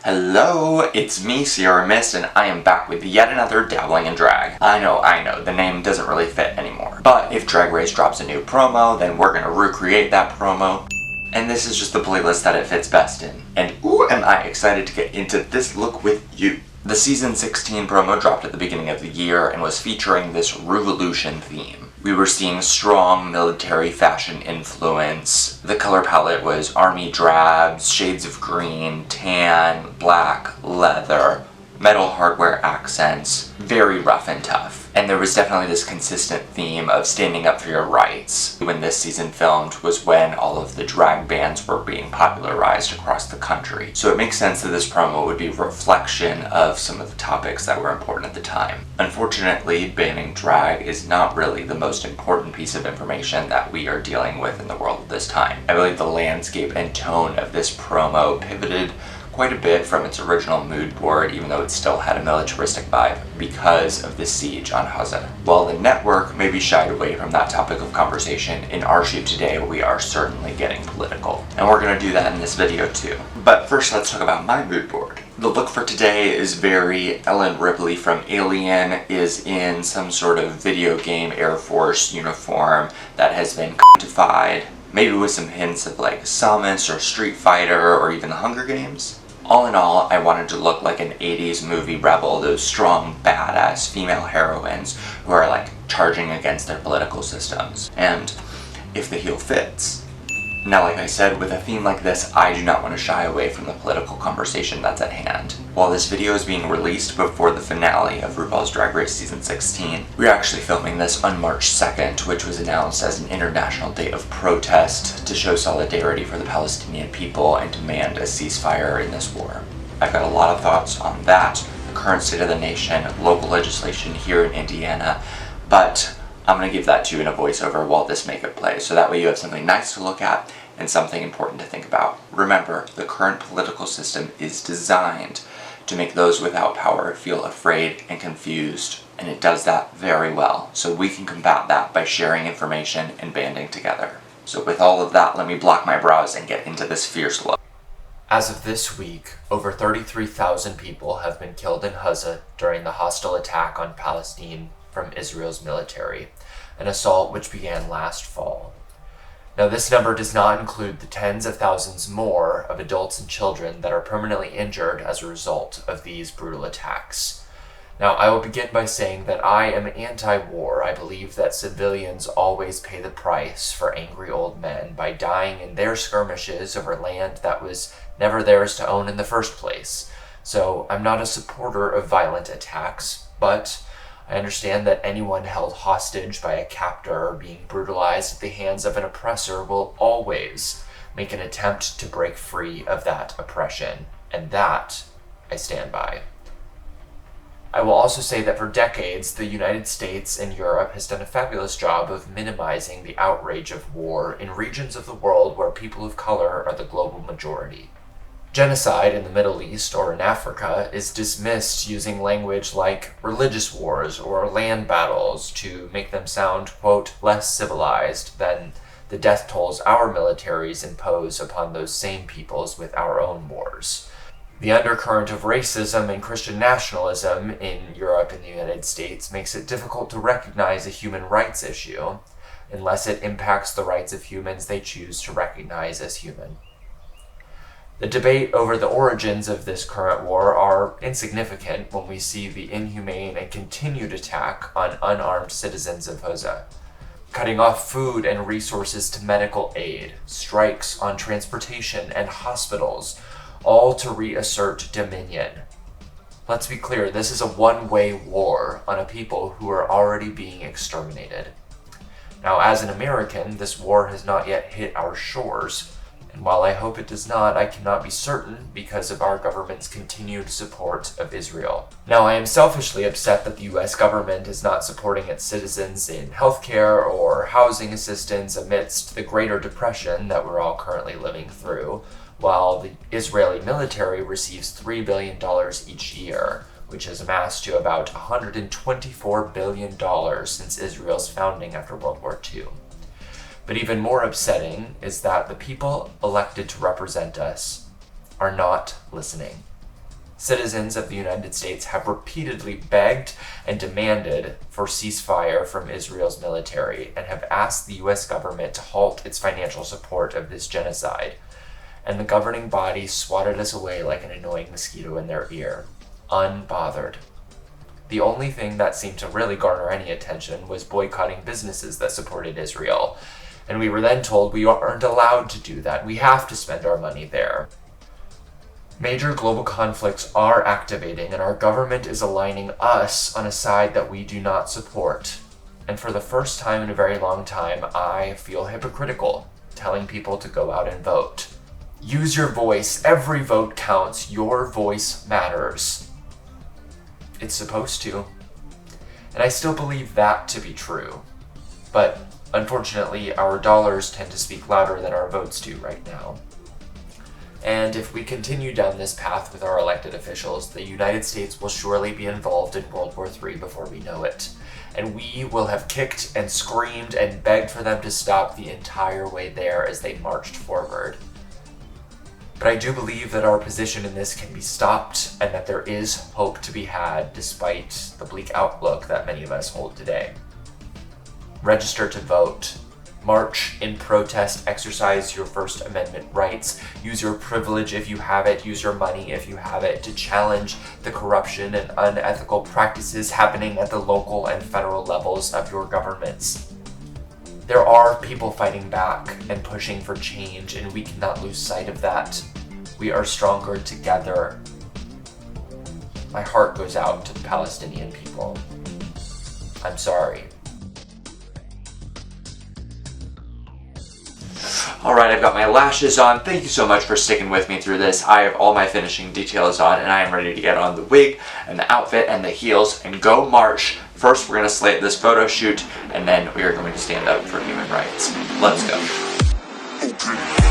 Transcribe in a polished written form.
Hello, it's me, Ciara Myst, and I am back with yet another Dabbling in Drag. I know, the name doesn't really fit anymore. But if Drag Race drops a new promo, then we're gonna recreate that promo. And this is just the playlist that it fits best in. And ooh, am I excited to get into this look with you. The Season 16 promo dropped at the beginning of the year and was featuring this RUVOLUTION theme. We were seeing strong military fashion influence. The color palette was army drabs, shades of green, tan, black, leather, metal hardware accents, very rough and tough. And there was definitely this consistent theme of standing up for your rights. When this season filmed was when all of the drag bands were being popularized across the country. So it makes sense that this promo would be a reflection of some of the topics that were important at the time. Unfortunately, banning drag is not really the most important piece of information that we are dealing with in the world at this time. I believe the landscape and tone of this promo pivoted quite a bit from its original mood board, even though it still had a militaristic vibe because of the siege on Gaza. While the network maybe shied away from that topic of conversation, in our shoot today we are certainly getting political. And we're gonna do that in this video too. But first let's talk about my mood board. The look for today is very Ellen Ripley from Alien, is in some sort of video game Air Force uniform that has been codified, maybe with some hints of like Samus or Street Fighter or even the Hunger Games. All in all, I wanted to look like an 80s movie rebel, those strong, badass female heroines who are like charging against their political systems. And if the heel fits. Now, like I said, with a theme like this, I do not want to shy away from the political conversation that's at hand. While this video is being released before the finale of RuPaul's Drag Race Season 16, we're actually filming this on March 2nd, which was announced as an international day of protest to show solidarity for the Palestinian people and demand a ceasefire in this war. I've got a lot of thoughts on that, the current state of the nation, local legislation here in Indiana, but I'm going to give that to you in a voiceover while this makeup plays, so that way you have something nice to look at and something important to think about. Remember, the current political system is designed to make those without power feel afraid and confused, and it does that very well. So we can combat that by sharing information and banding together. So with all of that, let me block my brows and get into this fierce look. As of this week, over 33,000 people have been killed in Gaza during the hostile attack on Palestine from Israel's military, an assault which began last fall. Now, this number does not include the tens of thousands more of adults and children that are permanently injured as a result of these brutal attacks. Now, I will begin by saying that I am anti-war. I believe that civilians always pay the price for angry old men by dying in their skirmishes over land that was never theirs to own in the first place. So I'm not a supporter of violent attacks, but I understand that anyone held hostage by a captor or being brutalized at the hands of an oppressor will always make an attempt to break free of that oppression, and that I stand by. I will also say that for decades, the United States and Europe has done a fabulous job of minimizing the outrage of war in regions of the world where people of color are the global majority. Genocide in the Middle East or in Africa is dismissed using language like religious wars or land battles to make them sound, quote, less civilized than the death tolls our militaries impose upon those same peoples with our own wars. The undercurrent of racism and Christian nationalism in Europe and the United States makes it difficult to recognize a human rights issue unless it impacts the rights of humans they choose to recognize as human. The debate over the origins of this current war are insignificant when we see the inhumane and continued attack on unarmed citizens of Gaza, cutting off food and resources to medical aid, strikes on transportation and hospitals, all to reassert dominion. Let's be clear, this is a one-way war on a people who are already being exterminated. Now, as an American, this war has not yet hit our shores, and while I hope it does not, I cannot be certain because of our government's continued support of Israel. Now, I am selfishly upset that the US government is not supporting its citizens in healthcare or housing assistance amidst the greater depression that we're all currently living through, while the Israeli military receives $3 billion each year, which has amassed to about $124 billion since Israel's founding after World War II. But even more upsetting is that the people elected to represent us are not listening. Citizens of the United States have repeatedly begged and demanded for ceasefire from Israel's military and have asked the US government to halt its financial support of this genocide. And the governing body swatted us away like an annoying mosquito in their ear, unbothered. The only thing that seemed to really garner any attention was boycotting businesses that supported Israel. And we were then told we aren't allowed to do that. We have to spend our money there. Major global conflicts are activating, and our government is aligning us on a side that we do not support. And for the first time in a very long time, I feel hypocritical, telling people to go out and vote. Use your voice. Every vote counts. Your voice matters. It's supposed to. And I still believe that to be true. But unfortunately, our dollars tend to speak louder than our votes do right now. And if we continue down this path with our elected officials, the United States will surely be involved in World War III before we know it. And we will have kicked and screamed and begged for them to stop the entire way there as they marched forward. But I do believe that our position in this can be stopped and that there is hope to be had despite the bleak outlook that many of us hold today. Register to vote. March in protest, exercise your First Amendment rights, use your privilege if you have it, use your money if you have it, to challenge the corruption and unethical practices happening at the local and federal levels of your governments. There are people fighting back and pushing for change, and we cannot lose sight of that. We are stronger together. My heart goes out to the Palestinian people. I'm sorry. Alright, I've got my lashes on. Thank you so much for sticking with me through this. I have all my finishing details on, and I am ready to get on the wig and the outfit and the heels and go march. First, we're going to slate this photo shoot, and then we are going to stand up for human rights. Let's go.